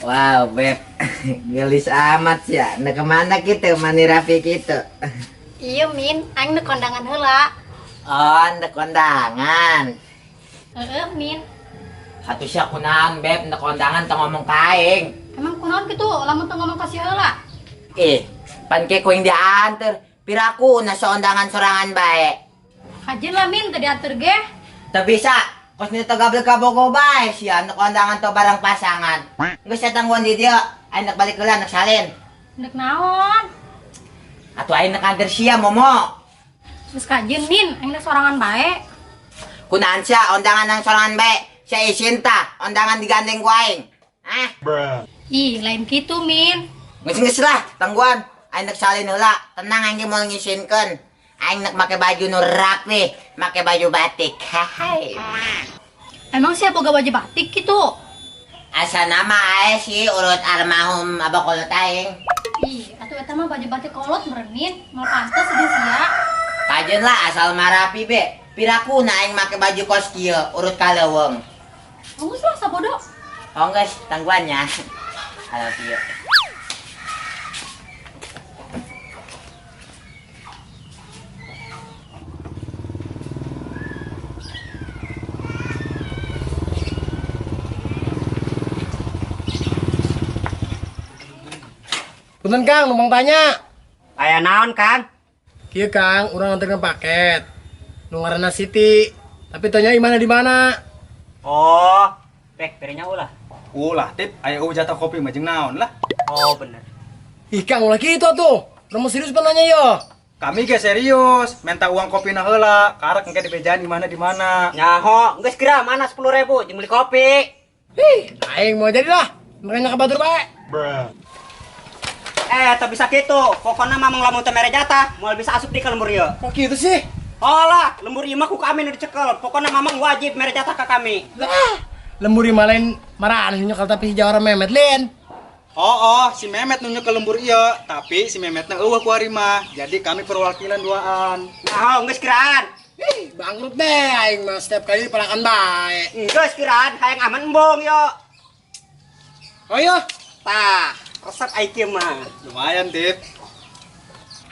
Wow, Beb. Gelis amat ya. Nah, kemana kita? Mani Rafi kita? Iya Min, aing dek kondangan heula. Oh, ndak kondangan. Min. Satu sia kunaon, Beb, ndak kondangan teu ngomong kaing. Emang kunaon kitu? Lamun teu ngomong kasih heula. Pan ke kuing dianter. Piraku na sa undangan sorangan bae. Haji lah Min, teu diatur ge. Teu bisa. Kos ni tagabel ka bogo bae sia ndak kondangan to barang pasangan. Geus sa tangguan di dia. Ay ndak balik heula ndak salin. Dek naon? Atuh ay ndak anter sia momo. Geus kajeun Min, aing dek sorangan bae. Kunaan sia undangan nang sorangan bae. Sia isin tah undangan digandeng ku aing. Ih, lain kitu Min. Geus lah tangguan. Aing ndak salin heula. Tenang aing moal ngisinkeun. Aing nak make baju nu rapi, make baju batik. Hai. Emang siapa boga baju batik gitu? Asa nama ae sih urut almarhum abah kolot aing. Ih, atuh eta mah baju batik kolot meureun Min, mau pantes jeung sia. Kajeun lah asal marapi be. Piraku na aing make baju kos kieu urut kaleuweung. Geus lah sabodo. Oh geus tangguannya. Halo kieu. Punten Kang, numpang tanya. Aya naon, Kang? Kieu Kang, urang nganterin paket. Nu ngaranna Siti. Tapi tanya di mana? Oh, perinya ulah. Ulah, tip, aya jatah kopi mah jeung naon lah. Oh, bener. Ih Kang, ulah kitu atuh. Urang serius penanya yo. Kami ge serius, minta uang kopi na heula, karek engke dibejaan di mana. Nyaho, geus kira mana 10.000 jeung beli kopi. Ih, aing mau jadi lah. Makanya kabatur bae. Tak bisa gitu. Pokoknya mamang lamun teu mere jatah, moal bisa asup di ke lembur ieu. Kok gitu sih? Olah, lembur ieu mah ku kami nu dicekel. Pokoknya mamang wajib mere jatah ka kami. Lah, lemburi malain maraan nyokal tapi hijau orang memet lin. Oh, si Memet nunjuk ke lembur ieu, tapi si Memetna eueuh ku ari mah. Jadi kami perwakilan duaan. Nyaho, geus kiraan. Ih, bangkrut deh aing mah setiap kali pelakan bae. Geus kiraan, hayang aman embong yo. Oh iya, Tah, resep ai mah. Lumayan, tip.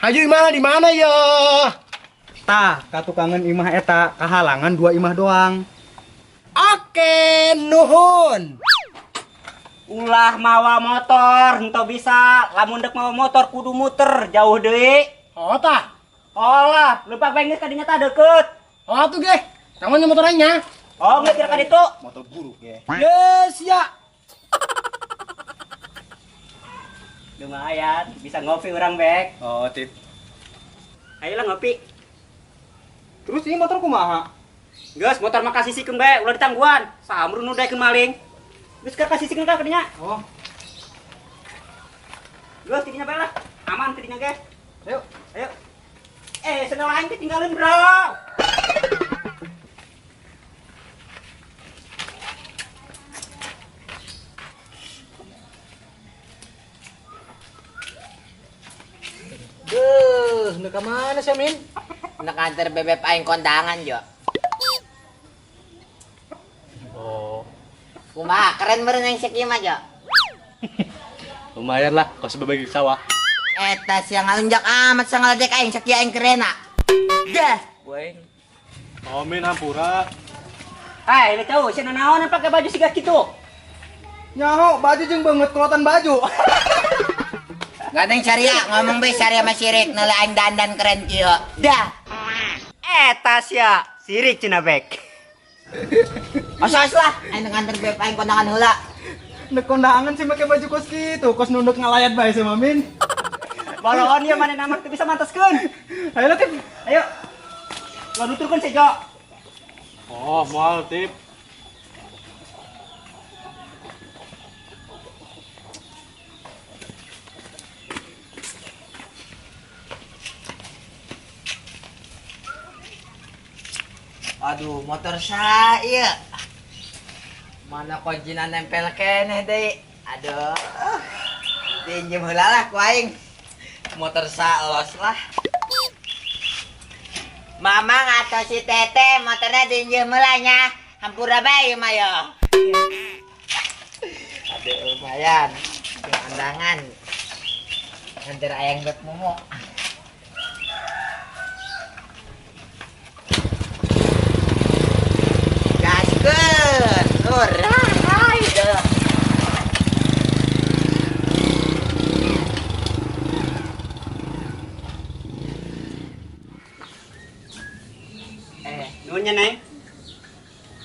Haju di mana yo? Tah, katukangan imah eta kahalangan 2 imah doang. Oke, nuhun. Ulah mawa motor, henteu bisa. Lamun dek mawa motor kudu muter jauh deui. Oh tah. Olah, lupa pengen ka dinya teh deukeut. Oh tuh ge. Tangannya motornya. Oh, nggak kira ka ditu. Motor buruk ya. Yes ya. Lumayan, bisa ngopi orang bek. Oh, tip. Ayolah ngopi. Terus ini motor kumaha? Geus motor mah kasisikeun bae, ulah ditangguan. Samrun nu daekeun maling. Geus keur kasisikeun ka dinya. Oh, Geus tidinya bae lah. Aman tidinya ge. ayo. Ayo. Sendal aing teh tinggalin, Bro. Hendak kemana sih Min? Nak anter bebek aing kondangan jo. Oh, Kumaha keren meureun yang sakieu mah jo. lumayan lah, kos berbagi sawah. Eta sia ngalunjak amat sangaledek aing sakieu aing kerena. Gas, boing. Oh, Min hampura. Hai, le cau, cenah naon pake baju siga kitu? Nyaho, baju jeung banget kolotan baju. Gandeng syariah ngomong be syariah mah sirik neula aing dandan keren kieu. Dah. Eta sia, sirik cenah bek. Asas lah aing nganter bebek aing kondangan heula. Nek kondangan sih make baju kos gitu, kos nunduk ngalayat bae sama Min. Baloon ieu manehna mah teu bisa manteskeun. Ayo lah, tip. Ayo. Lo nuturkeun si Jo. Oh, moal, tip. Aduh, motor saya ieu. Mana kuncinya nempel keneh deui. Aduh. Pinjem heula lah ku aing. Motor sa los lah. Mamang atau si Tete motornya dinjem heula nya. Hampura bae mah yo. Aduh, lumayan. Yang andangan. Nganter ayang buat momo. Gaskeun. Urai deh. Nunya neng.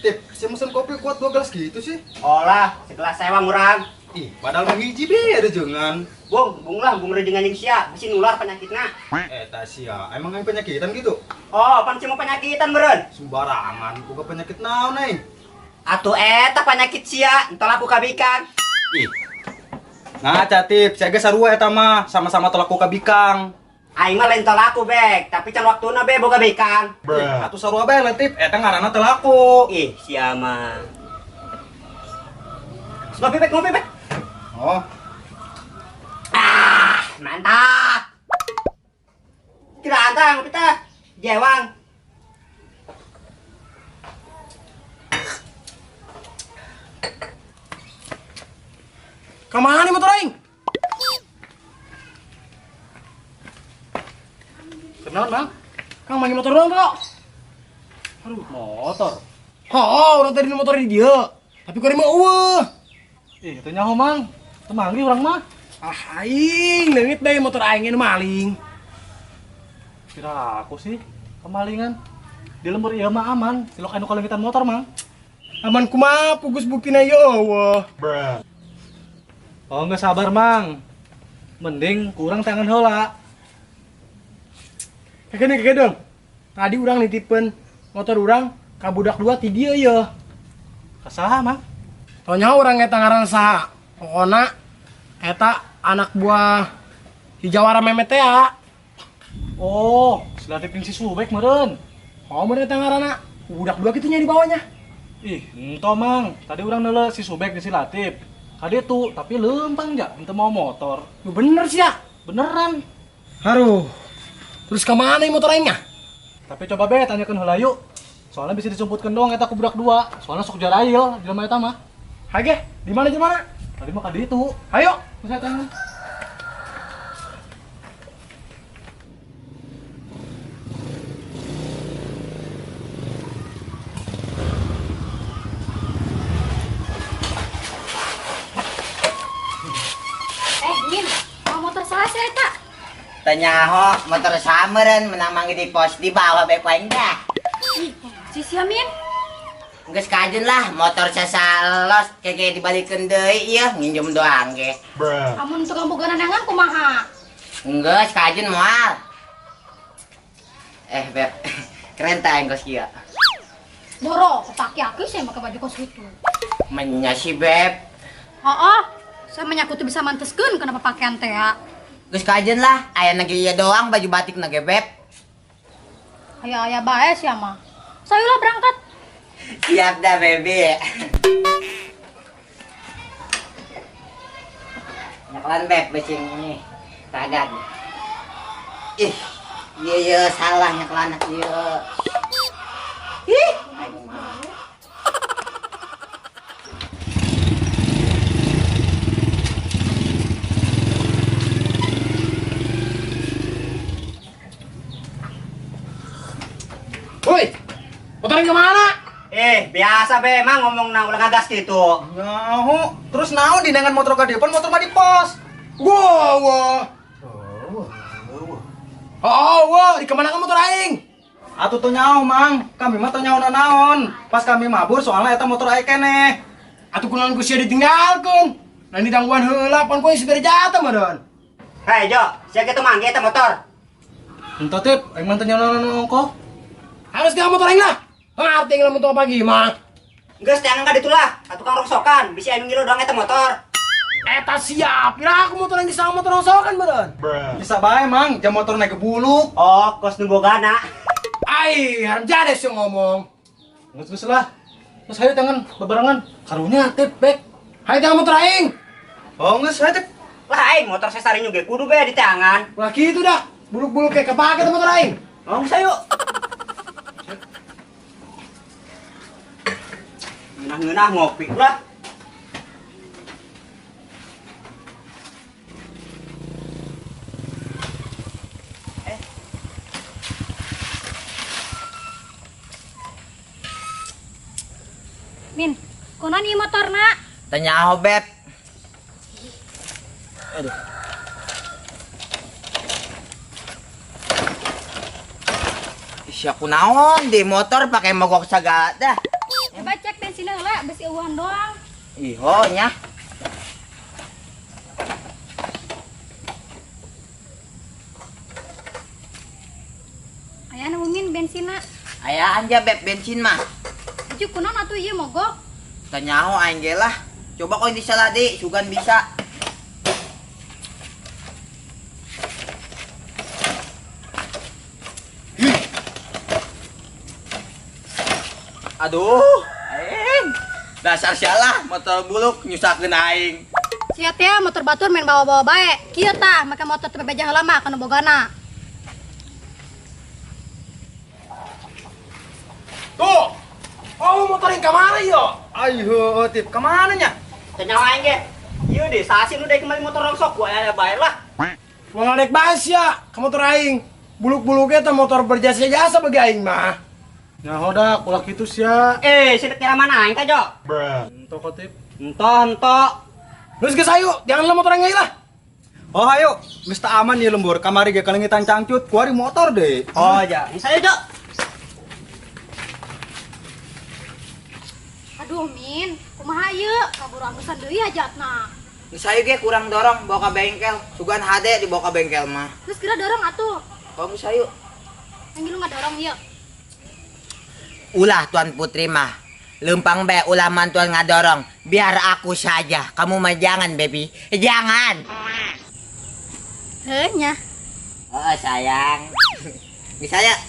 Tip, si mesen kopi kuat 2 gelas gitu sih. Olah, segelas sewa murang. Ih, padahal mah hiji be ada jangan. Bung lah, bung dengan yang sia, mesti nular penyakitnya. Eta sia, emang yang penyakitan gitu? Oh, pan cuma penyakitan meren. Sembarangan, bukan penyakit naon nih. Atuh eta penyakit sia, entah laku kabikan. Ih. Ngaca Tip, saya ge sarua eta mah, sama-sama telaku kabikang. Aing mah lain tolaku bek, tapi can waktuna be boga bikang. Atuh sarua bae lah Tip, eta ngaranna telaku. Ih, sia mah. Ngopi bek. Oh, Mantap. Kira antang kita jewang. Kemana nih motor aing? Kenal bang? Kang manggil motor dong kok. Aduh, motor. Oh, orang tadi motor di dia. Tapi kau mau eueuh. itu nyaho mang. Temanggi orang mah. Ah, aing, leungit deh motor aing ini maling. Kira aku sih kemalingan. Di lembur ieu mah aman, silok anu kalengitan motor mang. Aman kumaha pugus buktina ya Allah. Oh, nggak sabar mang. Mending kurang tangan heula. Kagak dong. Tadi urang nitipin motor urang ka budak 2 ti dieu ya. Kasaha mang? Taunya urang eta ngaran saha? Pokona eta anak buah Hijawara Memet teh ya. Oh, selatipin si Subek meureun. Oh, bener eta ngaranna. Budak 2 kitu nya di bawahnya. Ih, ento mang. Tadi orang neule si Subek di si Latif. Kade tuh, tapi lempang ja, ente mau motor. Lu bener sih ya. Beneran. Aduh. Terus kemana nih motor aingnya? Tapi coba be tanyakeun heula yuk. Soalnya bisa disumputkeun doang eta ku budak 2. Soalnya sok jarail di lemah eta mah. Hage, di mana? Tadi mah kade itu. Ayo. Saya tangan. Min, mau motor saya eta. Tanyaho motor sameureun menang manggi di pos di bawah bae poeng dah. Ih, si sia Min. Geus kajeun lah motor sasalos kege dibalikeun deui ieu nginjem doang ge. Amun tukang boga nanangan kumaha? Geus kajeun moal. Beb. Keren tah engkos kieu. Boro, kepake aku saya make baju kos itu. Menya si Beb. Heeh. Saya menyakuti bisa manteskeun kenapa pakaian teh ya. Geus kajeun lah, aya na ge ieu doang baju batik na ge Beb. Aya bae sia mah. Sayulah berangkat. Siap dah, baby. Nyaklan Beb becing ini. Tagad. Ih, iya salah nyaklan ieu. Ih, aing mah. Woi. Motor aing kemana? Biasa be emang ngomong nang ulah ngagas gitu. Nyaho, terus naon di dengan motor ka depan, motor mah di pos. Wah. Oh, di kemana kamu motor aing? Atuh tuh nyaho mang, kami mah teu nyaho naon. Pas kami mabur soalnya eta motor aya keneh. Atuh kunaon ku sia ditinggalkeun. Nan ditangguhan heula pan ku sabari jatuh meureun. Hei Jo, sia kitu mangge eta motor. Ento Tip, aing mah teu nyaho naon ongko. Harus dia motor aing lah. Ngarti ngelamun tuh apa gimana? Geus teh angkat ditulah, tukang rongsokan, bisa anu ngilo doang eta motor. Eta siap, kira aku motor yang disang motor rongsokan beren. Bisa bae mang, jam motor naik ke buluk. Oh, kos nunggu gana. Ai, harus jadi sih ngomong. Geus lah. Terus hayu tangan bebarengan. Karunya Tip bek. Hai jangan motor aing. Oh geus hayu Tip. Lah aing motor saya sarinya ge kudu be di tangan. Ulah gitu dah. Buluk-buluk kayak kepake tuh motor aing. Oh, bisa yuk. Ngeunah ngopi lah. kumaha nih motorna? Tanya Beb. Aduh. Isya kunaon di motor pakai mogok segala dah. Coba cek bensinnya heula, besi eueuhan doang. Iho nya. Aya nu min bensinna. Aya anja Beb bensin mah. Ujuk kunaon atuh ieu mogok? Tanya aing ge lah. Coba kau salah di, sugan bisa. Aduh, aing. Dasar salah motor buluk nyusakeun aing. Sia teh motor batur main bawa-bawa bae. Kieu tah make motor teu bebeja heula mah kana bogana. Tuh. Oh, motor yang kemana yo? Ayo, tip kemana nya? Tanya aing ge. Ieu deh, sasin udah kembali motor rongsok gua aya bae lah. Wah ngadek bahas ya, ke motor aing. Buluk-buluknya teh motor berjasa-jasa bagi aing mah. Ya hodak, ulah kitu sia. Sinet kira mana aing teh, Jo? Entok kotip. Ento. Terus geus ayo, jangan lah motor aing lah. Oh ayo, geus teu aman ieu lembur. Kamari ge kalengitan cangcut, kuari motor deh. Oh, ja. Saya, Jo. Aduh Min, kumaha ieu? Kabur anggusan deui hajatna. Geus ayo ge kurang dorong bawa ke bengkel. Sugan hade dibawa ke bengkel mah. Terus kira dorong atuh. Kau geus ayo. Yang lu ngadorong ieu. Ulah Tuan Putri mah. Lempang be ulah mantuan ngadorong. Biar aku saja. Kamu mah jangan, baby. Jangan. Heuh nya. Oh, sayang. Misalnya.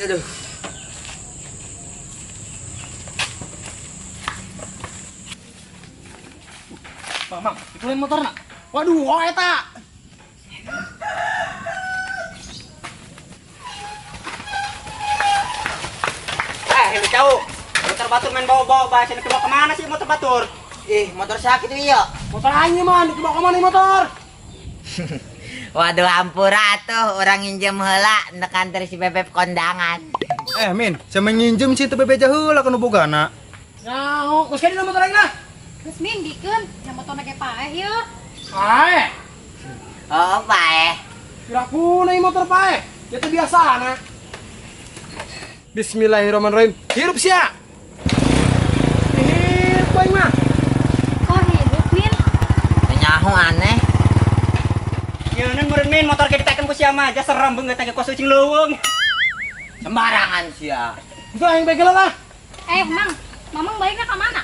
Aduh. Mang, ikutin motor nak. Waduh, oh eta. Lu tahu. Motor batur main bawa-bawa bae sini kebawa kemana sih motor batur? Ih, motor sakit iya. Motor aing mah dibawa ke mana nih motor? Waduh, ampura tuh. Orang injem heula nek antar si Bebeb kondangan. Min, sama nginjem sih teu bebeja heula kana bogana. Nah, geus kene motor aing lah. Geus Min dikeun, yang motorna ge paeh ieu. Pae. Oh, paeh. Kira kuna ieu motor pae. Ya teh biasana. Bismillahirrahmanirrahim. Hirup sia. Hirup aing mah. Kok hidup Min? Nyaho aneh. Yeun meureun min motor ge ditekan ku sia mah, ja serem beungeut teh ku sucing leuweung. Sembarangan sia. Itu aing begel lah. Mang, Mamang baiknya ke mana?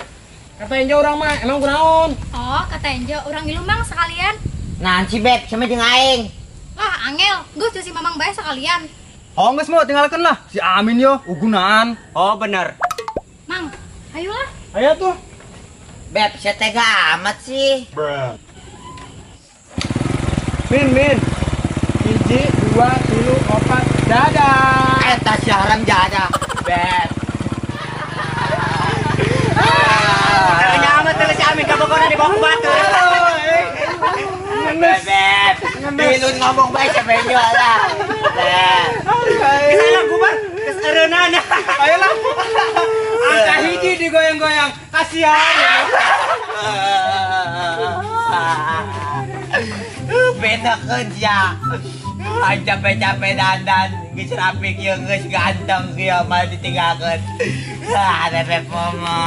Kata enjo urang mah emang kunaon? Oh, kata Enjo, orang ilu mang sekalian. Nah, si Beb sama jeung aing. Lah, angel, gue si Mamang baik sekalian. Oh geus mau tinggalkeun lah. Si Amin yo ugunaan. Oh, bener. Mang, ayolah. Aya tuh. Beb, saya tega amat sih. Min. 1, 2, 3, 4, dadah. Eta siaran jadah. Beb. Nyamet teh si Amin ka Bogor dibawa ku batur. Beb. Bilun ngomong baik sampai jualan. Beb. Bisa lah gubar, geus eureunana. Ayolah. Angka hiji digoyang-goyang. Kasihan. Beda kerja. Capek-capek dandan. Geus rapi kieu geus ganteng kieu malah ditinggalkeun. Bebeb mama.